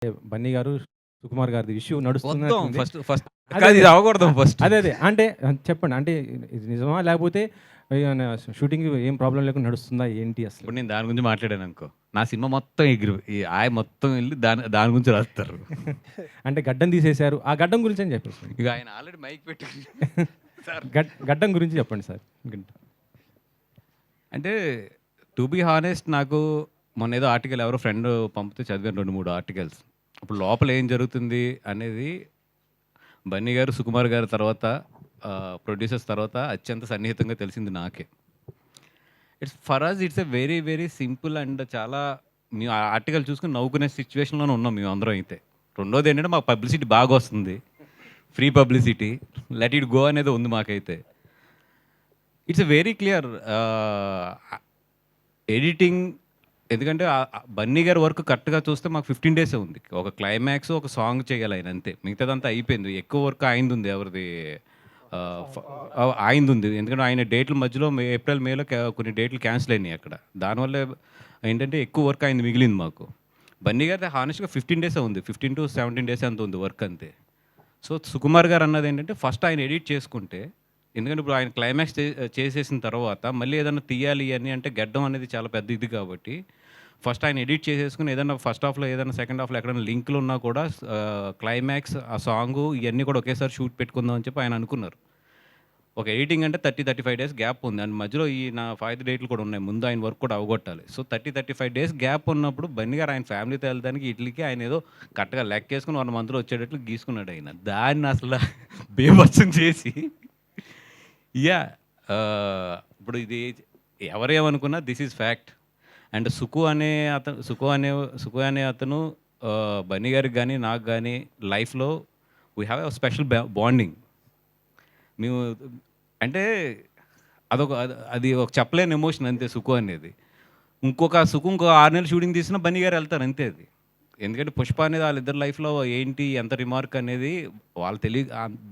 బన్నీ గారు, సుకుమార్ గారిది ఇష్యూ వద్దాం నడుస్తున్నట్టుంది. ఫస్ట్ ఫస్ట్ అదే, కాదు అదే. ఇది అవ్వకూడదు ఫస్ట్. అదే. అంటే చెప్పండి. అంటే ఇది నిజమా? లేకపోతే ఏమన్నా షూటింగ్ ఏం ప్రాబ్లమ్ లేకుండా నడుస్తుందా? ఏంటి అసలు? ఇప్పుడు నేను దాని గురించి మాట్లాడాననుకో, నా సినిమా మొత్తం ఎగిరి ఈ మొత్తం ఎళ్లి దాని దాని గురించి రాస్తారు. అంటే గడ్డం తీసేశారు. ఆ గడ్డం గురించని చెప్పేసి. ఇక ఆయన ఆల్రెడీ మైక్ పెట్టి సార్ గడ్డం గురించి చెప్పండి సార్. అంటే టు బీ హానెస్ట్ నాకు మొన్నేదో ఆర్టికల్ ఎవరో ఫ్రెండ్ పంపితే చదివాను 2, 3 ఆర్టికల్స్. ఇప్పుడు లోపల ఏం జరుగుతుంది అనేది బన్నీ గారు, సుకుమార్ గారి తర్వాత ప్రొడ్యూసర్స్ తర్వాత అత్యంత సన్నిహితంగా తెలిసింది నాకే. For us it's a very very simple and చాలా మేము ఆ ఆర్టికల్ చూసుకొని నవ్వుకునే సిచ్యువేషన్‌లోనే ఉన్నాం మేమందరం అయితే. రెండోది ఏంటంటే మాకు పబ్లిసిటీ బాగా వస్తుంది. Free publicity. Let it go అనేది ఉంది మాకైతే. ఇట్స్ వెరీ క్లియర్ ఎడిటింగ్ ఎందుకంటే బన్నీ గారి వర్క్ కరెక్ట్‌గా చూస్తే మాకు 15 డేసే ఉంది. ఒక క్లైమాక్స్, ఒక సాంగ్ చేయాలి ఆయన అంతే. మిగతాదంతా అయిపోయింది. ఎక్కువ వర్క్ ఆయనదుంది. ఎవరిది ఆయనదుంది. ఎందుకంటే ఆయన డేట్ల మధ్యలో ఏప్రిల్, మేలో కొన్ని డేట్లు క్యాన్సిల్ అయినాయి అక్కడ. దానివల్ల ఏంటంటే ఎక్కువ వర్క్ ఆయనది మిగిలింది మాకు. బన్నీ గారిది హానెస్ట్‌గా 15 డేసే ఉంది. 15-17 డేసే అంత ఉంది వర్క్ అంతే. సో, సుకుమార్ గారు అన్నది ఏంటంటే ఫస్ట్ ఆయన ఎడిట్ చేసుకుంటే ఎందుకంటే ఇప్పుడు ఆయన క్లైమాక్స్ చేసేసిన తర్వాత మళ్ళీ ఏదైనా తీయాలి అని అంటే గెడ్డం అనేది చాలా పెద్ద ఇది కాబట్టి ఫస్ట్ ఆయన ఎడిట్ చేసేసుకుని ఏదైనా ఫస్ట్ హాఫ్లో ఏదైనా సెకండ్ హాఫ్లో ఎక్కడైనా లింకులు ఉన్నా కూడా క్లైమాక్స్ ఆ సాంగు ఇవన్నీ కూడా ఒకేసారి షూట్ పెట్టుకుందాం అని చెప్పి ఆయన అనుకున్నారు. ఒక ఎడిటింగ్ అంటే 30-35 డేస్ గ్యాప్ ఉంది. అండ్ మధ్యలో ఈ నా 5 డేట్లు కూడా ఉన్నాయి. ముందు ఆయన వర్క్ కూడా అవగొట్టాలి. సో 30-35 డేస్ గ్యాప్ ఉన్నప్పుడు బన్నీ గారు ఆయన ఫ్యామిలీతో వెళ్ళడానికి ఇట్లకి ఆయన ఏదో కరెక్ట్గా లెక్కేసుకుని 1 మంత్లో వచ్చేటట్లు గీసుకున్నాడు ఆయన. దాన్ని అసలు బీభత్సం చేసి యాహ్! ఇప్పుడు ఇది ఎవరేమనుకున్నా దిస్ ఈజ్ ఫ్యాక్ట్. అండ్ సుకు అనే అతను బన్నీ గారికి గానీ, నాకు గానీ లైఫ్‌లో we have a special bonding. మేము అంటే అది ఒక చెప్పలేని ఎమోషన్ అంతే సుకు అనేది. ఇంకో 6 నెలలు షూటింగ్ తీసినా బన్నీ గారు ఎళ్తారు అంతే అది. ఎందుకంటే 'పుష్ప' అనేది వాళ్ళిద్దరి లైఫ్‌లో ఏంటి, ఎంత రిమార్క్ అనేది వాళ్ళు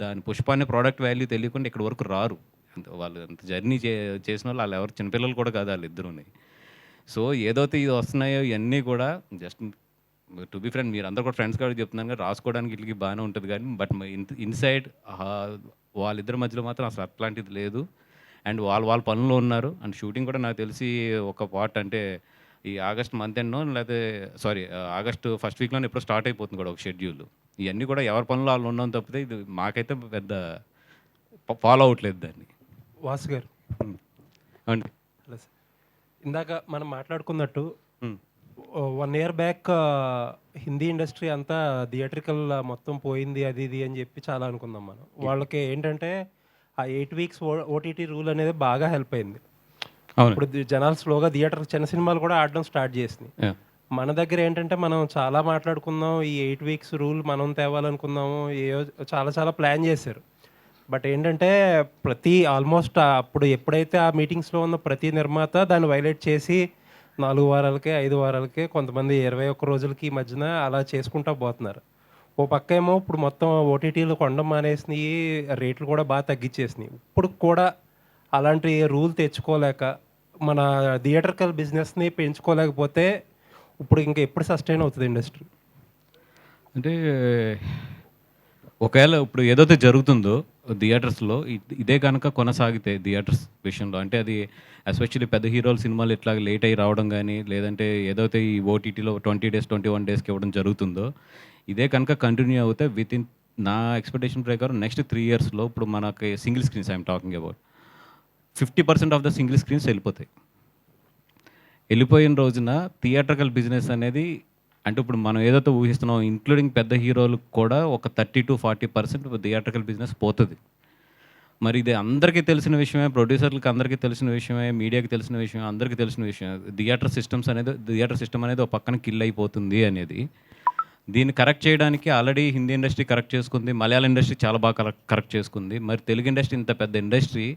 దాని 'పుష్ప' అనే ప్రోడక్ట్ వాల్యూ తెలియకుండా ఇక్కడి వరకు రారు. వాళ్ళు అంత జర్నీ చేసినోళ్ళు ఆళ్ళెవరు చిన్నపిల్లలు కూడా కాదు ఆళ్ళిద్దరూని. సో, ఏదైతే ఇది వస్తున్నాయో ఇయన్నీ కూడా జస్ట్ టు బీ ఫ్రాంక్ మీరందరూ కూడా ఫ్రెండ్స్ కాబట్టి చెప్తున్నాను గానీ, రాసుకోవడానికి ఈట్లికి బానే ఉంటది గానీ, బట్ ఇన్‌సైడ్ వాళ్ళిద్దరి మధ్యలో మాత్రం అసలు అట్లాంటిది లేదు. అండ్ వాళ్ళ పనుల్లో ఉన్నారు. అండ్ షూటింగ్ కూడా నాకు తెలిసి ఒక పార్ట్ అంటే ఈ ఆగస్ట్ మంత్ ఎండ్‌నో లేతే ఆగస్ట్ ఫస్ట్ వీక్‌లోనే ఎప్పుడో స్టార్ట్ అయిపోతుంది కూడా ఒక షెడ్యూల్. ఇయన్నీ కూడా ఎవరి పనుల్లో ఆళ్ళు ఉన్నాం తప్పితే ఇది మాకైతే పెద్ద ఫాలో అవ్వట్లేదు దాన్ని. వాసు గారు. అవునండి. Hello sir. ఇందాక మనం మాట్లాడుకున్నట్టు హ్మ్. 1 ఇయర్ బ్యాక్ హిందీ ఇండస్ట్రీ అంతా థియేట్రికల్ మొత్తం పోయింది అది ఇది అని చెప్పి చాలా అనుకున్నాం మనం. వాళ్ళకి ఏంటంటే ఆ 8 వీక్స్ ఓటీటీ రూల్ అనేది బాగా హెల్ప్ అయింది. అవును. ఇప్పుడు జనాలు స్లోగా థియేటర్ చిన్న సినిమాలు కూడా ఆడడం స్టార్ట్ చేసినాయి. యాహ్! మన దగ్గర ఏంటంటే మనం చాలా మాట్లాడుకుందాం, ఈ 8 వీక్స్ రూల్ మనం తేవాలనుకున్నాము, చాలా చాలా ప్లాన్ చేశారు. బట్ ఏంటంటే ఆల్మోస్ట్ అప్పుడు ఎప్పుడైతే ఆ మీటింగ్స్‌లో ఉన్న ప్రతి నిర్మాత దాన్ని వైలేట్ చేసి 4 వారాలకే, 5 వారాలకే, కొంతమంది 21 రోజులకి ఈ మధ్యన అలా చేసుకుంటా పోతున్నారు. ఓ పక్కేమో ఇప్పుడు మొత్తం ఓటీటీలు కొనడం మానేసినియి, రేట్లు కూడా బాగా తగ్గిచ్చేసినియి. ఇప్పుడు కూడా అలాంటి రూల్ తెచ్చుకోలేక మన థియేటర్కల్ బిజినెస్‌ని పెంచుకోలేకపోతే ఇప్పుడు ఇంకా ఎప్పుడు సస్టైన్ అవుతది ఇండస్ట్రీ? అంటే ఒకవేళ ఇప్పుడు ఏదైతే జరుగుతుందో థియేటర్స్‌లో ఇదే గనక కొనసాగితే థియేటర్స్ విషయంలో అంటే అది ఎస్పెషల్లీ పెద్ద హీరోల సినిమాలు ఇట్లాగ లేట్ అయ్యి రావడం గానీ, లేదంటే ఏదైతే ఈ ఓటీటీలో 20 డేస్, 21 డేస్‌కి ఇవ్వడం జరుగుతుందో, ఇదే కనుక కంటిన్యూ అవుతే వితిన్ నా ఎక్స్‌పెక్టేషన్ ప్రకారం నెక్స్ట్ 3 ఇయర్స్‌లో ఇప్పుడు మనకి single screens I'm talking about 50% of the single screens ఎళ్ళిపోతాయి. ఎళ్ళిపోయిన రోజున థియేట్రికల్ బిజినెస్ అనేది అంటే ఇప్పుడు మనం ఏదైతే ఊహిస్తున్నామో ఇంక్లూడింగ్ పెద్ద హీరోలకు కూడా ఒక 30-40% థియేట్రికల్ బిజినెస్ పోతది. మరి ఇది అందరికీ తెలిసిన విషయమే, ప్రొడ్యూసర్‌లకి అందరికీ తెలిసిన విషయమే, మీడియాకి తెలిసిన విషయమే, అందరికీ తెలిసిన విషయమే. థియేటర్ సిస్టమ్ అనేది ఒక పక్కన కిల్ అయిపోతుంది అనేది. దీన్ని కరెక్ట్ చేయడానికి ఆల్రెడీ హిందీ ఇండస్ట్రీ కరెక్ట్ చేసుకుంది. మలయాళం ఇండస్ట్రీ చాలా బాగా కరెక్ట్ చేసుకుంది. మరి తెలుగు ఇండస్ట్రీ ఇంత పెద్ద ఇండస్ట్రీ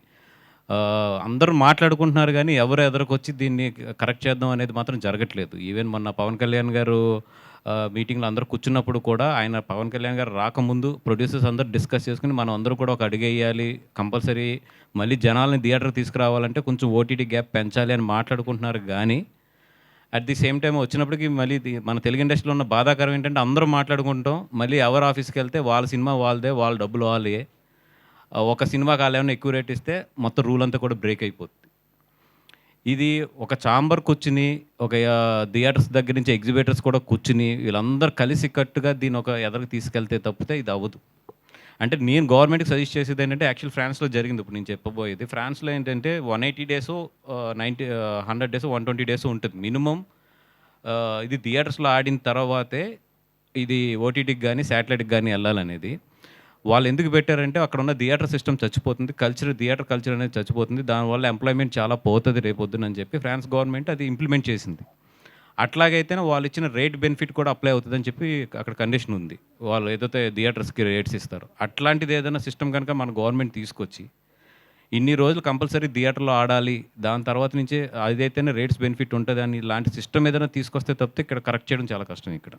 అందరూ మాట్లాడుకుంటున్నారు గానీ, ఎవరు ఎదరకొచ్చి దీన్ని కరెక్ట్ చేద్దాం అనేది మాత్రం జరగట్లేదు. ఈవెన్ మొన్న పవన్ కళ్యాణ్ గారు మీటింగ్‌లో అందరూ కూర్చున్నప్పుడు కూడా ఆయన పవన్ కళ్యాణ్ గారు రాకముందు ప్రొడ్యూసర్స్ అందరూ డిస్కస్ చేసుకొని మనం అందరూ కూడా ఒక అడుగేయాలి. కంపల్సరీ మళ్ళీ జనాల్ని థియేటర్‌కి తీసుకురావాలంటే కొంచెం ఓటీటీ గ్యాప్ పెంచాలి అని మాట్లాడుకుంటున్నారు గానీ, అట్ ది సేమ్ టైం వచ్చినప్పటికి మళ్ళీ మన తెలుగు ఇండస్ట్రీలో ఉన్న బాధాకరం ఏంటంటే అందరూ మాట్లాడుకుంటాం, మళ్ళీ ఎవరు ఆఫీస్కి వెళ్తే వాళ్ళ సినిమా వాళ్ళదే, వాళ్ళ డబ్బులు వాళ్ళే. ఒక సినిమాకి వాళ్ళు ఏమైనా ఎక్కువ రేట్ ఇస్తే మొత్తం రూల్ అంతా కూడా బ్రేక్ అయిపోతుంది. ఇది ఒక ఛాంబర్ కూర్చుని, ఒక థియేటర్స్ దగ్గర నుంచి ఎగ్జిబిటర్స్ కూడా కూర్చుని వీళ్ళందరూ కలిసి కట్టుగా దీన్ని ఒక ఎదరికి తీసుకెళ్తే తప్పితే ఇది అవ్వదు. అంటే నేను గవర్నమెంట్కి సజెస్ట్ చేసేది ఏంటంటే, యాక్చువల్ ఫ్రాన్స్లో జరిగింది ఇప్పుడు నేను చెప్పబోయేది. ఫ్రాన్స్లో ఏంటంటే 180 డేసు 100 డేస్ 120 డేస్ ఉంటుంది మినిమం. ఇది థియేటర్స్లో ఆడిన తర్వాతే ఇది ఓటీటీకి కానీ శాటిలైట్కి కానీ వెళ్ళాలనేది. వాళ్ళు ఎందుకు పెట్టారంటే అక్కడ ఉన్న థియేటర్ సిస్టమ్ చచ్చిపోతుంది, థియేటర్ కల్చర్ అనేది చచ్చిపోతుంది, దానివల్ల ఎంప్లాయ్మెంట్ చాలా పోతుంది రేపొద్దున అని చెప్పి ఫ్రాన్స్ గవర్నమెంట్ అది ఇంప్లిమెంట్ చేసింది. అట్లాగైతేనే వాళ్ళు ఇచ్చిన రేట్ బెనిఫిట్ కూడా అప్లై అవుతుందని చెప్పి అక్కడ కండిషన్ ఉంది. వాళ్ళు ఏదైతే థియేటర్స్కి రేట్స్ ఇస్తారో అట్లాంటిది ఏదైనా సిస్టమ్ కనుక మన గవర్నమెంట్ తీసుకొచ్చి ఇన్ని రోజులు కంపల్సరీ థియేటర్లో ఆడాలి, దాని తర్వాత నుంచే అదైతేనే రేట్స్ బెనిఫిట్ ఉంటుంది అని ఇలాంటి సిస్టమ్ ఏదైనా తీసుకొస్తే తప్పితే ఇక్కడ కరెక్ట్ చేయడం చాలా కష్టం ఇక్కడ.